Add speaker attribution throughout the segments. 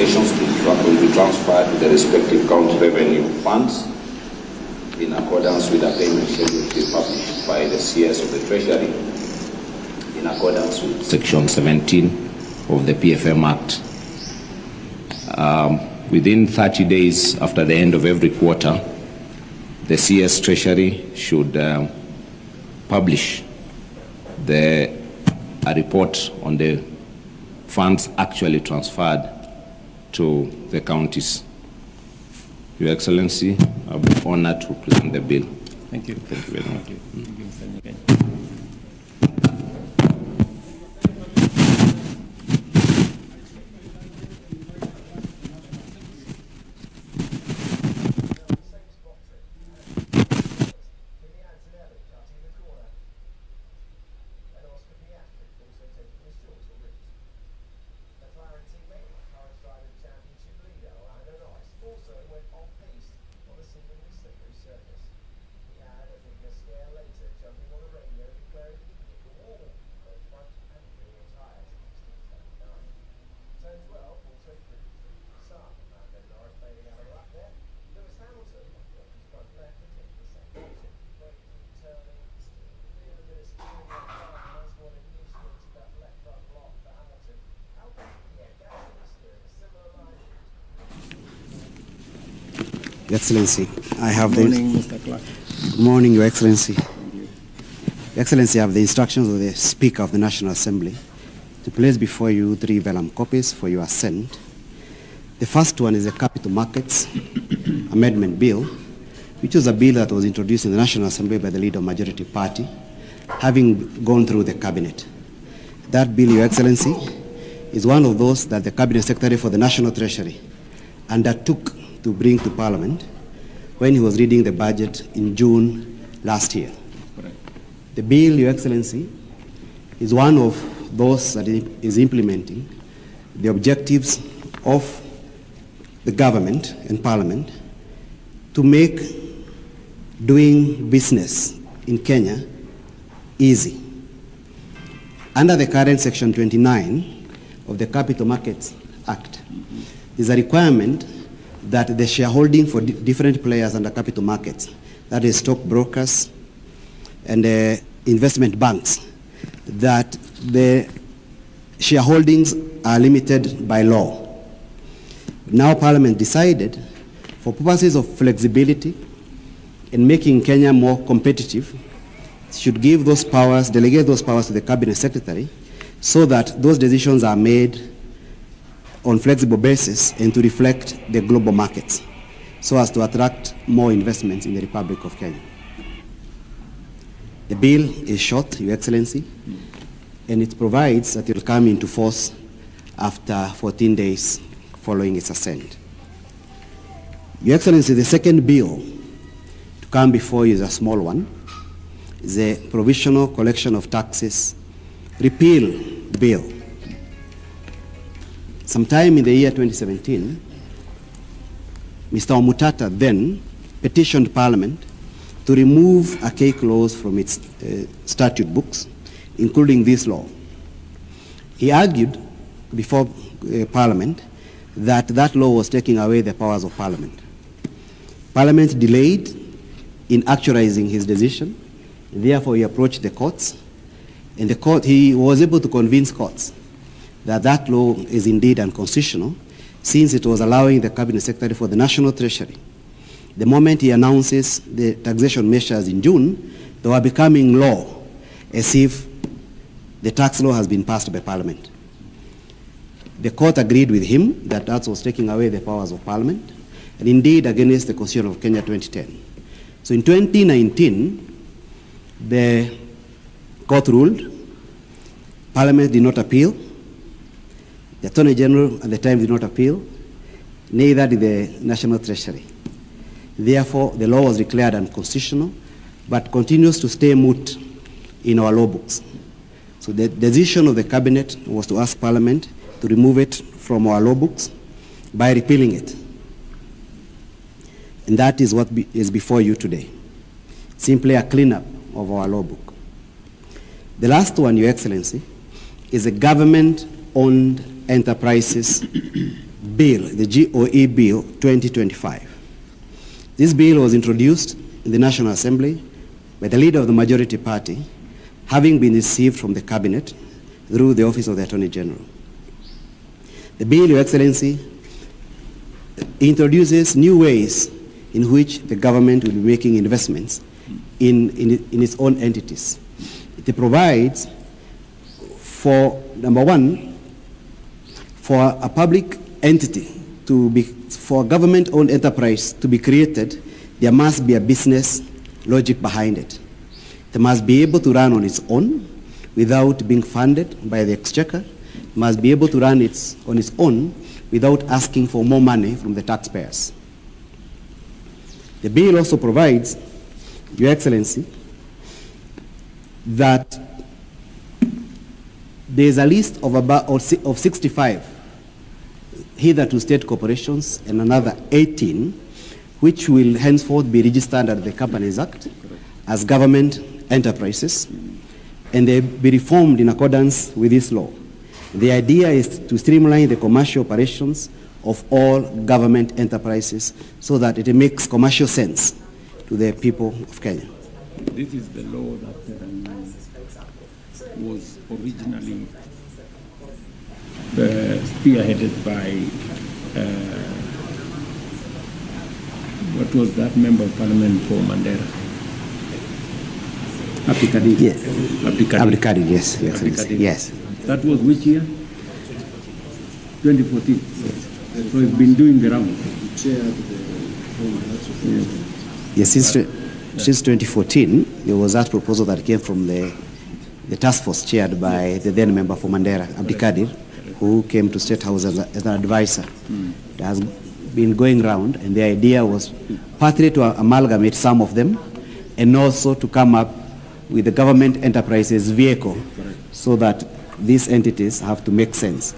Speaker 1: appropriations will be transferred to the respective county revenue funds in accordance with the payment schedule to be published by the CS of the Treasury in accordance with Section 17 of the PFM Act. Within 30 days after the end of every quarter, the CS Treasury should publish a report on the funds actually transferred to the counties. Your Excellency, I'll be honored to present the bill.
Speaker 2: Thank you.
Speaker 1: Thank you very much.
Speaker 2: Thank you, Mr. Nigel.
Speaker 3: Your Excellency, I have
Speaker 2: Good morning, Mr. Clark.
Speaker 3: Good morning, Your Excellency. Your Excellency, I have the instructions of the Speaker of the National Assembly to place before you 3 vellum copies for your assent. The first one is the Capital Markets Amendment Bill, which was a bill that was introduced in the National Assembly by the leader of Majority Party, having gone through the Cabinet. That bill, Your Excellency, is one of those that the Cabinet Secretary for the National Treasury undertook to bring to Parliament when he was reading the budget in June last year.
Speaker 2: Correct.
Speaker 3: The bill, Your Excellency, is one of those that is implementing the objectives of the government and Parliament to make doing business in Kenya easy. Under the current Section 29 of the Capital Markets Act, is a requirement that the shareholding for different players under capital markets, that is stockbrokers and investment banks, that the shareholdings are limited by law. Now Parliament decided, for purposes of flexibility and making Kenya more competitive, should give those powers, delegate those powers to the Cabinet Secretary, so that those decisions are made on flexible basis and to reflect the global markets, so as to attract more investments in the Republic of Kenya. The bill is short, Your Excellency, and it provides that it will come into force after 14 days following its assent. Your Excellency, the second bill to come before you is a small one. It's a Provisional Collection of Taxes Repeal Bill. Sometime in the year 2017, Mr. Omutata then petitioned Parliament to remove a key clause from its statute books, including this law. He argued before Parliament that that law was taking away the powers of Parliament. Parliament delayed in actualizing his decision. Therefore, he approached the courts, and he was able to convince courts that that law is indeed unconstitutional, since it was allowing the Cabinet Secretary for the National Treasury, the moment he announces the taxation measures in June, they were becoming law, as if the tax law has been passed by Parliament. The court agreed with him that that was taking away the powers of Parliament, and indeed against the Constitution of Kenya 2010. So in 2019, the court ruled, Parliament did not appeal, the Attorney General at the time did not appeal, neither did the National Treasury. Therefore, the law was declared unconstitutional, but continues to stay moot in our law books. So the decision of the Cabinet was to ask Parliament to remove it from our law books by repealing it. And that is what is before you today. Simply a cleanup of our law book. The last one, Your Excellency, is a government-owned enterprises bill, the GOE Bill 2025. This bill was introduced in the National Assembly by the leader of the majority party, having been received from the cabinet through the Office of the Attorney General. The bill, Your Excellency, introduces new ways in which the government will be making investments in its own entities. It provides for, number one, for a public entity to be, for a government-owned enterprise to be created, there must be a business logic behind it. It must be able to run on its own without being funded by the exchequer. It must be able to run on its own without asking for more money from the taxpayers. The bill also provides, Your Excellency, that there is a list of 65 hitherto state corporations and another 18 which will henceforth be registered under the Companies Act as government enterprises, and they be reformed in accordance with this law. The idea is to streamline the commercial operations of all government enterprises so that it makes commercial sense to the people of Kenya.
Speaker 2: This is the law that was originally spearheaded by what was that member of parliament for Mandela? Abdikadir.
Speaker 3: Yes. Abdikadir, yes.
Speaker 2: Abdikadir.
Speaker 3: Yes.
Speaker 2: That was which year? 2014. So it's been doing the round.
Speaker 3: Yes, since 2014, there was that proposal that came from the task force chaired by the then member for Mandela, Abdikadir, who came to State House as an advisor. It has been going round, and the idea was partly to amalgamate some of them and also to come up with the government enterprises vehicle so that these entities have to make sense.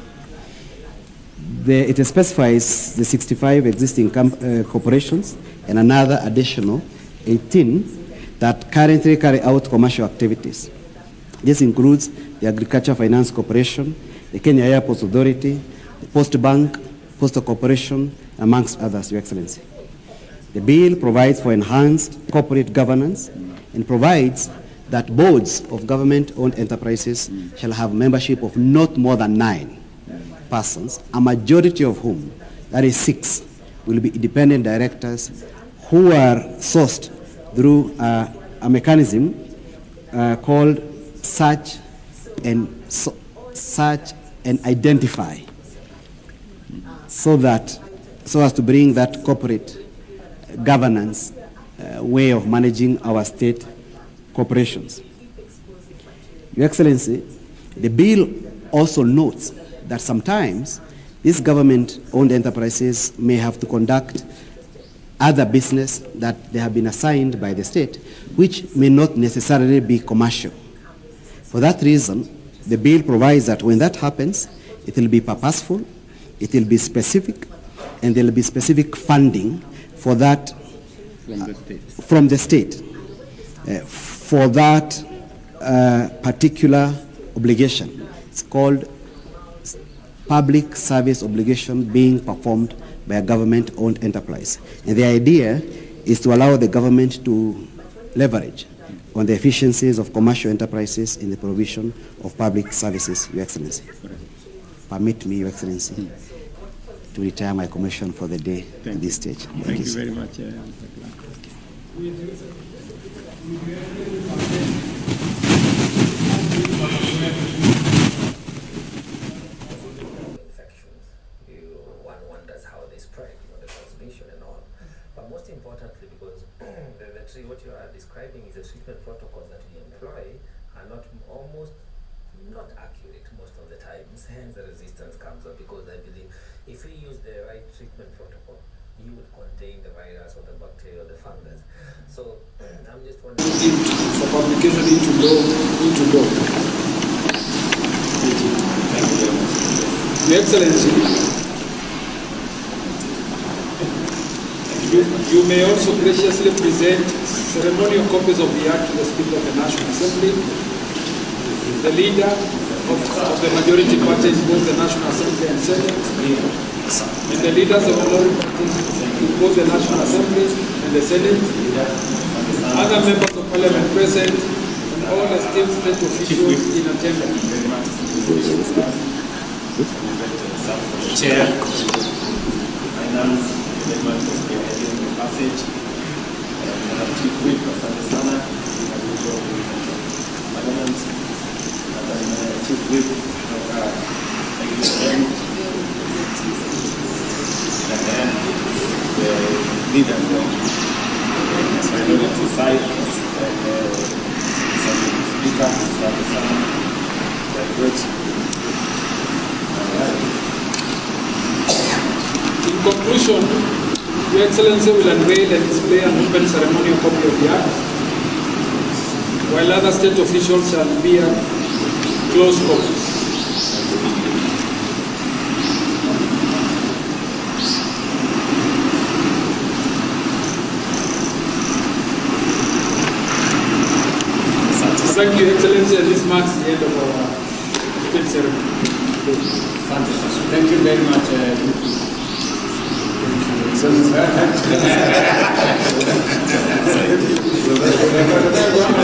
Speaker 3: It specifies the 65 existing corporations and another additional 18 that currently carry out commercial activities. This includes the Agriculture Finance Corporation, the Kenya Airports Authority, the Post Bank, Postal Corporation, amongst others, Your Excellency. The bill provides for enhanced corporate governance and provides that boards of government-owned enterprises shall have membership of not more than 9 persons, a majority of whom, that is 6, will be independent directors who are sourced through a mechanism called search and identify, so as to bring that corporate governance way of managing our state corporations. Your Excellency, the bill also notes that sometimes these government-owned enterprises may have to conduct other business that they have been assigned by the state, which may not necessarily be commercial. For that reason, the bill provides that when that happens, it will be purposeful, it will be specific, and there will be specific funding for that from the state for that particular obligation. It's called public service obligation being performed by a government-owned enterprise. And the idea is to allow the government to leverage on the efficiencies of commercial enterprises in the provision of public services, Your Excellency. Permit me, Your Excellency, to retire my commission for the day at this stage.
Speaker 2: Thank you very much, Mr.
Speaker 4: One wonders how they spread, the transmission and all. But most importantly, because what you are describing is the treatment protocols that we employ are not accurate most of the times. Hence the resistance comes up, because I believe if we use the right treatment protocol, you would contain the virus or the bacteria or the fungus. So I'm just wondering
Speaker 5: for publication into law.
Speaker 4: Thank you very much.
Speaker 5: Your Excellency, you may also graciously present ceremonial copies of the Act to the Speaker of the National Assembly, the leader of the majority parties, both the National Assembly and Senate, and the leaders of minority parties in both the National Assembly and the Senate, other members of Parliament present, and all esteemed state officials in attendance.
Speaker 6: Chair, Finance, Department of the Passage, Chief Whip, Asante Sana, Parliament, Chief Whip, and then the leader of the minority side, Speaker, Asante Sana, great.
Speaker 5: In conclusion, Your Excellency will unveil and display an open ceremonial copy of the Act, while other state officials shall bear closed copies. Thank you, Excellency, and this marks the end of our open ceremony.
Speaker 6: Thank you very much. Thank you.